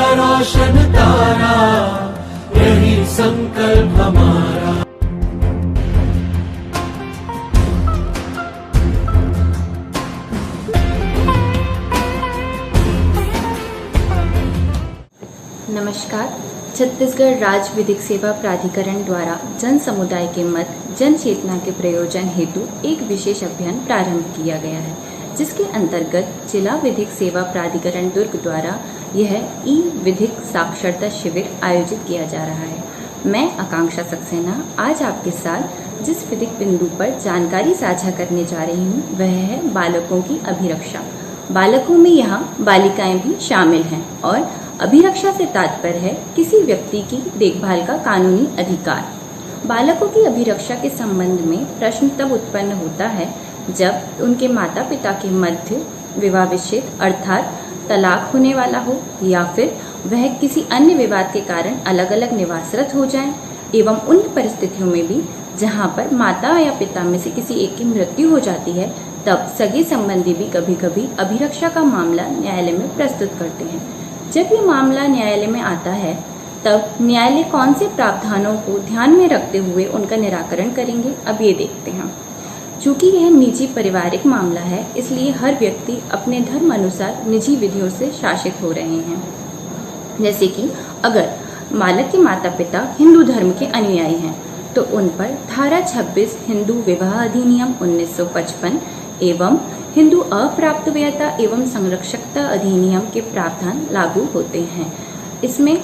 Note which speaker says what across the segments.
Speaker 1: रोशन तारा, यही संकल्प हमारा।
Speaker 2: नमस्कार। छत्तीसगढ़ राज्य विधिक सेवा प्राधिकरण द्वारा जन समुदाय के मत जन चेतना के प्रयोजन हेतु एक विशेष अभियान प्रारंभ किया गया है, जिसके अंतर्गत जिला विधिक सेवा प्राधिकरण दुर्ग द्वारा यह ई विधिक साक्षरता शिविर आयोजित किया जा रहा है। मैं आकांक्षा सक्सेना आज आपके साथ जिस विधिक बिंदु पर जानकारी साझा करने जा रही हूँ वह है बालकों की अभिरक्षा। बालकों में यहाँ बालिकाएं भी शामिल हैं और अभिरक्षा से तात्पर्य है किसी व्यक्ति की देखभाल का कानूनी अधिकार। बालकों की अभिरक्षा के संबंध में प्रश्न तब उत्पन्न होता है जब उनके माता पिता के मध्य विवाह विच्छेद अर्थात तलाक होने वाला हो या फिर वह किसी अन्य विवाद के कारण अलग अलग निवासरत हो जाएं, एवं उन परिस्थितियों में भी जहां पर माता या पिता में से किसी एक की मृत्यु हो जाती है, तब सगे संबंधी भी कभी कभी अभिरक्षा का मामला न्यायालय में प्रस्तुत करते हैं। जब ये मामला न्यायालय में आता है तब न्यायालय कौन से प्रावधानों को ध्यान में रखते हुए उनका निराकरण करेंगे, अब ये देखते हैं। चूंकि यह निजी पारिवारिक मामला है, इसलिए हर व्यक्ति अपने धर्म अनुसार निजी विधियों से शासित हो रहे हैं। जैसे कि अगर बालक के माता पिता हिंदू धर्म के अनुयायी हैं तो उन पर धारा 26 हिंदू विवाह अधिनियम 1955 एवं हिंदू अप्राप्तव्यता एवं संरक्षकता अधिनियम के प्रावधान लागू होते हैं। इसमें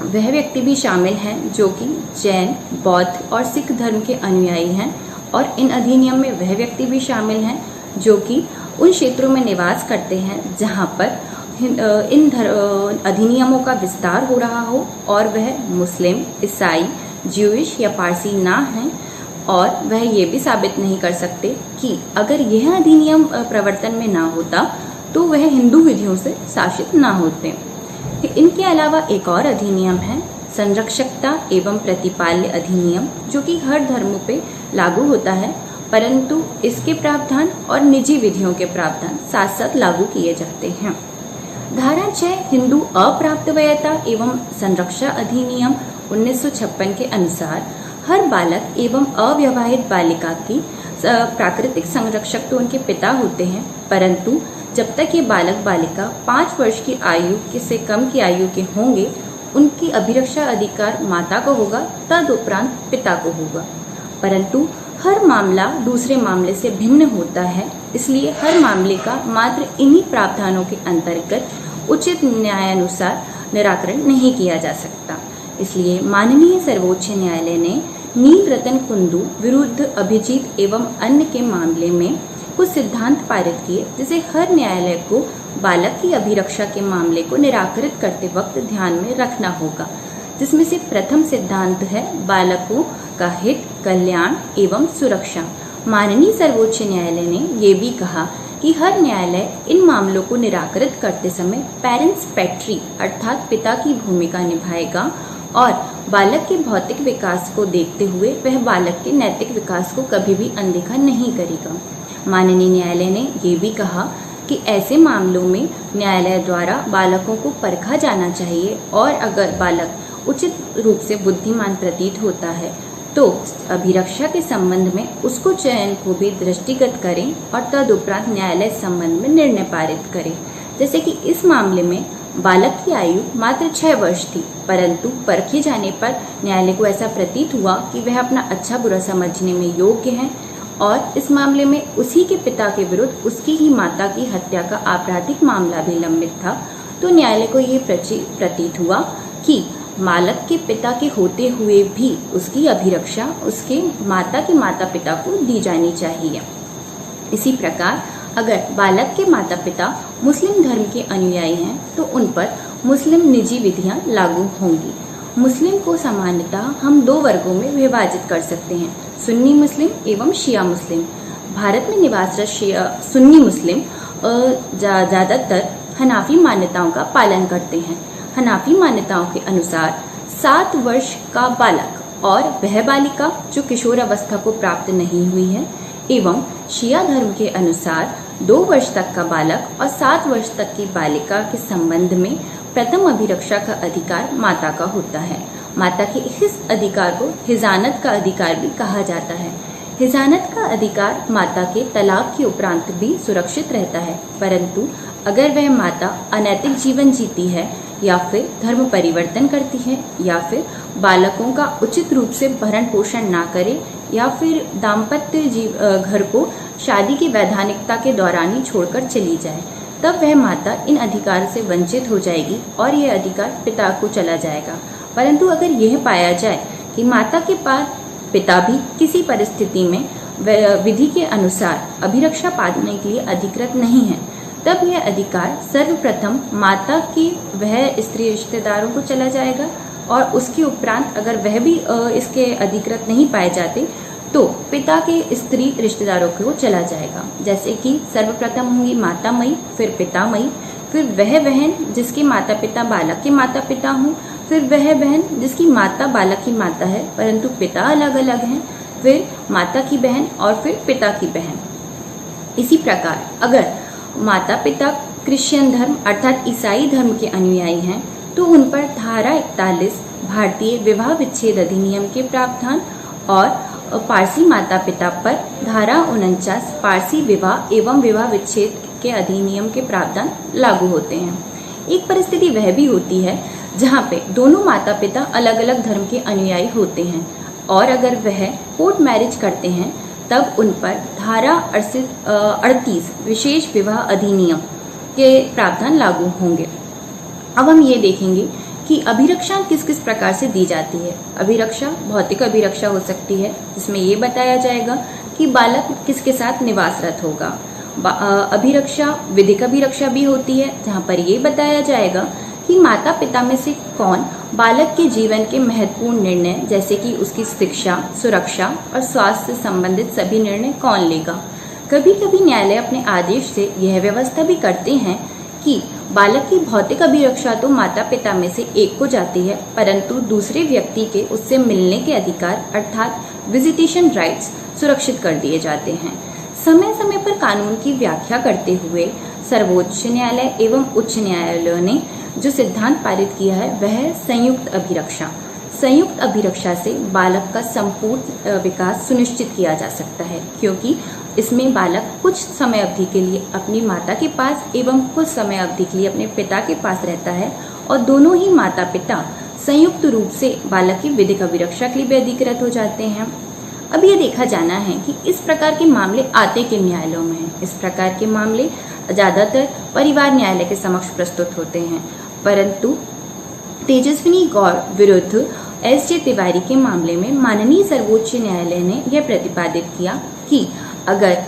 Speaker 2: वह व्यक्ति भी शामिल हैं जो कि जैन, बौद्ध और सिख धर्म के अनुयायी हैं, और इन अधिनियम में वह व्यक्ति भी शामिल हैं जो कि उन क्षेत्रों में निवास करते हैं जहां पर इन अधिनियमों का विस्तार हो रहा हो और वह मुस्लिम, ईसाई, ज्यूइश या पारसी ना हैं, और वह ये भी साबित नहीं कर सकते कि अगर यह अधिनियम प्रवर्तन में ना होता तो वह हिंदू विधियों से शासित ना होते। इनके अलावा एक और अधिनियम है संरक्षकता एवं प्रतिपाल्य अधिनियम, जो कि हर धर्म पे लागू होता है, परंतु इसके प्रावधान और निजी विधियों के प्रावधान साथ साथ लागू किए जाते हैं। धारा 6 हिंदू अप्राप्तव्यता एवं संरक्षा अधिनियम 1956 के अनुसार हर बालक एवं अविवाहित बालिका की प्राकृतिक संरक्षक तो उनके पिता होते हैं, परंतु जब तक ये बालक बालिका 5 वर्ष की आयु से कम की आयु के होंगे, उनकी अभिरक्षा अधिकार माता को होगा, तदुपरांत पिता को होगा। परंतु हर मामला दूसरे मामले से भिन्न होता है, इसलिए हर मामले का मात्र इन्हीं प्रावधानों के अंतर्गत उचित न्यायानुसार निराकरण नहीं किया जा सकता। इसलिए माननीय सर्वोच्च न्यायालय ने नील रतन कुंडू विरुद्ध अभिजीत एवं अन्य के मामले में कुछ सिद्धांत पारित किए, जिसे हर न्यायालय को बालक की अभिरक्षा के मामले को निराकरित करते वक्त ध्यान में रखना होगा। जिसमें से प्रथम सिद्धांत है बालकों का हित, कल्याण एवं सुरक्षा। माननीय सर्वोच्च न्यायालय ने ये भी कहा कि हर न्यायालय इन मामलों को निराकरित करते समय पेरेंट्स पैट्री अर्थात पिता की भूमिका निभाएगा और बालक के भौतिक विकास को देखते हुए वह बालक के नैतिक विकास को कभी भी अनदेखा नहीं करेगा। माननीय न्यायालय ने ये भी कहा कि ऐसे मामलों में न्यायालय द्वारा बालकों को परखा जाना चाहिए और अगर बालक उचित रूप से बुद्धिमान प्रतीत होता है तो अभिरक्षा के संबंध में उसको चयन को भी दृष्टिगत करें और तदुपरांत न्यायालय संबंध में निर्णय पारित करें। जैसे कि इस मामले में बालक की आयु मात्र 6 वर्ष थी, परंतु परखे जाने पर न्यायालय को ऐसा प्रतीत हुआ कि वह अपना अच्छा बुरा समझने में योग्य है और इस मामले में उसी के पिता के विरुद्ध उसकी ही माता की हत्या का आपराधिक मामला भी लंबित था। तो न्यायालय को ये प्रतीत हुआ कि बालक के पिता के होते हुए भी उसकी अभिरक्षा उसके माता के माता पिता को दी जानी चाहिए। इसी प्रकार अगर बालक के माता पिता मुस्लिम धर्म के अनुयायी हैं तो उन पर मुस्लिम निजी विधियां लागू होंगी। मुस्लिम को सामान्यतः हम 2 वर्गों में विभाजित कर सकते हैं, सुन्नी मुस्लिम एवं शिया मुस्लिम। भारत में निवासरत सुन्नी मुस्लिम ज़्यादातर हनाफी मान्यताओं का पालन करते हैं। हनाफी मान्यताओं के अनुसार 7 वर्ष का बालक और वह बालिका जो किशोर अवस्था को प्राप्त नहीं हुई है एवं शिया धर्म के अनुसार 2 वर्ष तक का बालक और 7 वर्ष तक की बालिका के संबंध में प्रथम अभिरक्षा का अधिकार माता का होता है। माता के इस अधिकार को हिजानत का अधिकार भी कहा जाता है। हिजानत का अधिकार माता के तलाक के उपरांत भी सुरक्षित रहता है, परंतु अगर वह माता अनैतिक जीवन जीती है या फिर धर्म परिवर्तन करती है या फिर बालकों का उचित रूप से भरण पोषण ना करे या फिर दाम्पत्य घर को शादी की वैधानिकता के दौरान ही छोड़कर चली जाए, तब वह माता इन अधिकार से वंचित हो जाएगी और यह अधिकार पिता को चला जाएगा। परंतु अगर यह पाया जाए कि माता के पास पिता भी किसी परिस्थिति में विधि के अनुसार अभिरक्षा पाने के लिए अधिकृत नहीं है, तब यह अधिकार सर्वप्रथम माता की वह स्त्री रिश्तेदारों को चला जाएगा और उसके उपरांत अगर वह भी इसके अधिकृत नहीं पाए जाते तो पिता के स्त्री रिश्तेदारों को चला जाएगा। जैसे कि सर्वप्रथम होंगी माता मई, फिर पिता मई, फिर वह बहन जिसके माता पिता बालक के माता पिता हों, फिर वह बहन जिसकी माता बालक की माता है परंतु पिता अलग अलग हैं, फिर माता की बहन और फिर पिता की बहन। इसी प्रकार अगर माता पिता क्रिश्चियन धर्म अर्थात ईसाई धर्म के अनुयायी हैं तो उन पर धारा 41 भारतीय विवाह विच्छेद अधिनियम के प्रावधान और पारसी माता पिता पर धारा 49 पारसी विवाह एवं विवाह विच्छेद के अधिनियम के प्रावधान लागू होते हैं। एक परिस्थिति वह भी होती है जहाँ पे दोनों माता पिता अलग अलग धर्म के अनुयायी होते हैं और अगर वह कोर्ट मैरिज करते हैं तब उन पर धारा 38 विशेष विवाह अधिनियम के प्रावधान लागू होंगे। अब हम ये देखेंगे कि अभिरक्षा किस किस प्रकार से दी जाती है। अभिरक्षा भौतिक अभिरक्षा हो सकती है जिसमें ये बताया जाएगा कि बालक किसके साथ निवासरत होगा। अभिरक्षा विधिक अभिरक्षा भी होती है जहाँ पर ये बताया जाएगा कि माता पिता में से कौन बालक के जीवन के महत्वपूर्ण निर्णय जैसे कि उसकी शिक्षा, सुरक्षा और स्वास्थ्य से संबंधित सभी निर्णय कौन लेगा। कभी कभी न्यायालय अपने आदेश से यह व्यवस्था भी करते हैं कि बालक की भौतिक अभिरक्षा तो माता पिता में से एक को जाती है परंतु दूसरे व्यक्ति के उससे मिलने के अधिकार अर्थात विजिटेशन राइट्स सुरक्षित कर दिए जाते हैं। समय समय पर कानून की व्याख्या करते हुए सर्वोच्च न्यायालय एवं उच्च न्यायालयों ने जो सिद्धांत पारित किया है वह संयुक्त अभिरक्षा। संयुक्त अभिरक्षा से बालक का संपूर्ण विकास सुनिश्चित किया जा सकता है क्योंकि इसमें बालक कुछ समय अवधि के लिए अपनी माता के पास एवं कुछ समय अवधि के लिए अपने पिता के पास रहता है और दोनों ही माता पिता संयुक्त रूप से बालक की विधिक अभिरक्षा के लिए भी अधिकृत हो जाते हैं। अब ये देखा जाना है कि इस प्रकार के मामले आते किन न्यायालयों में हैं। इस प्रकार के मामले ज़्यादातर परिवार न्यायालय के समक्ष प्रस्तुत होते हैं, परंतु तेजस्विनी गौर विरुद्ध एस.जे. तिवारी के मामले में माननीय सर्वोच्च न्यायालय ने यह प्रतिपादित किया कि अगर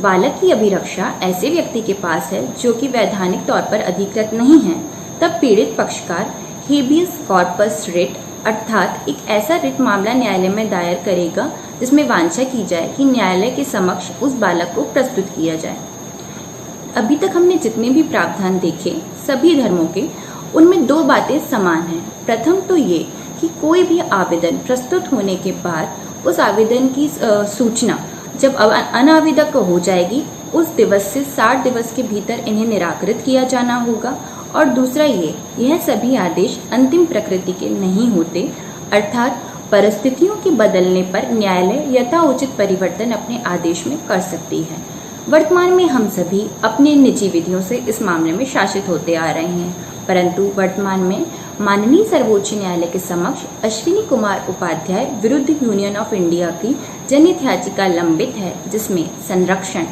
Speaker 2: बालक की अभिरक्षा ऐसे व्यक्ति के पास है जो कि वैधानिक तौर पर अधिकृत नहीं है, तब पीड़ित पक्षकार हेबियस कॉर्पस रिट अर्थात एक ऐसा रिट मामला न्यायालय में दायर करेगा जिसमें वांछा की जाए कि न्यायालय के समक्ष उस बालक को प्रस्तुत किया जाए। अभी तक हमने जितने भी प्रावधान देखे सभी धर्मों के, उनमें 2 बातें समान हैं। प्रथम तो ये कि कोई भी आवेदन प्रस्तुत होने के बाद उस आवेदन की सूचना जब अनावेदक हो जाएगी उस दिवस से 60 दिवस के भीतर इन्हें निराकृत किया जाना होगा। और दूसरा यह सभी आदेश अंतिम प्रकृति के नहीं होते अर्थात परिस्थितियों के बदलने पर न्यायालय यथाउचित परिवर्तन अपने आदेश में कर सकती है। वर्तमान में हम सभी अपने निजी विधियों से इस मामले में शासित होते आ रहे हैं, परंतु वर्तमान में माननीय सर्वोच्च न्यायालय के समक्ष अश्विनी कुमार उपाध्याय विरुद्ध यूनियन ऑफ इंडिया की जनहित याचिका लंबित है जिसमें संरक्षण,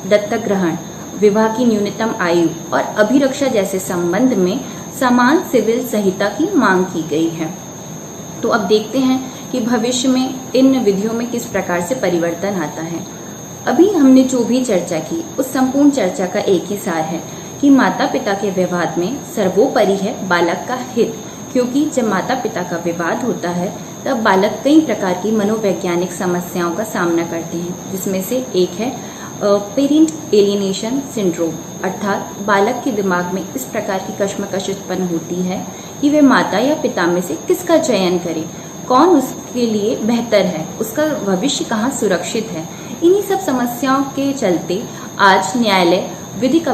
Speaker 2: दत्तक ग्रहण, विवाह की न्यूनतम आयु और अभिरक्षा जैसे संबंध में समान सिविल संहिता की मांग की गई है। तो अब देखते हैं कि भविष्य में इन विधियों में किस प्रकार से परिवर्तन आता है। अभी हमने जो भी चर्चा की उस संपूर्ण चर्चा का एक ही सार है कि माता पिता के विवाद में सर्वोपरि है बालक का हित, क्योंकि जब माता पिता का विवाद होता है तब बालक कई प्रकार की मनोवैज्ञानिक समस्याओं का सामना करते हैं, जिसमें से एक है पेरेंट एलियनेशन सिंड्रोम अर्थात बालक के दिमाग में इस प्रकार की कश्मकश उत्पन्न होती है कि वह माता या पिता में से किसका चयन करे, कौन उसके लिए बेहतर है, उसका भविष्य कहाँ सुरक्षित है। इन्हीं सब समस्याओं के चलते आज न्यायालय विधिक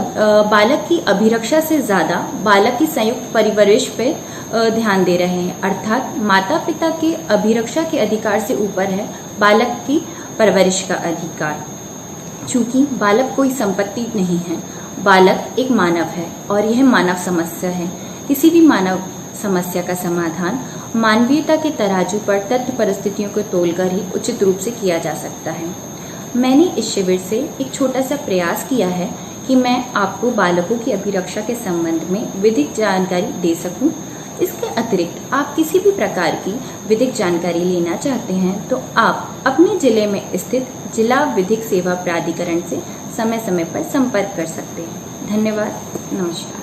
Speaker 2: बालक की अभिरक्षा से ज्यादा बालक की संयुक्त परिवरिश पे ध्यान दे रहे हैं। अर्थात माता पिता के अभिरक्षा के अधिकार से ऊपर है बालक की परवरिश का अधिकार। चूंकि बालक कोई संपत्ति नहीं है, बालक एक मानव है और यह मानव समस्या है। किसी भी मानव समस्या का समाधान मानवीयता के तराजू पर तथ्य परिस्थितियों को तोलकर ही उचित रूप से किया जा सकता है। मैंने इस शिविर से एक छोटा सा प्रयास किया है कि मैं आपको बालकों की अभिरक्षा के संबंध में विधिक जानकारी दे सकूं। इसके अतिरिक्त आप किसी भी प्रकार की विधिक जानकारी लेना चाहते हैं तो आप अपने जिले में स्थित जिला विधिक सेवा प्राधिकरण से समय समय पर संपर्क कर सकते हैं। धन्यवाद। नमस्कार।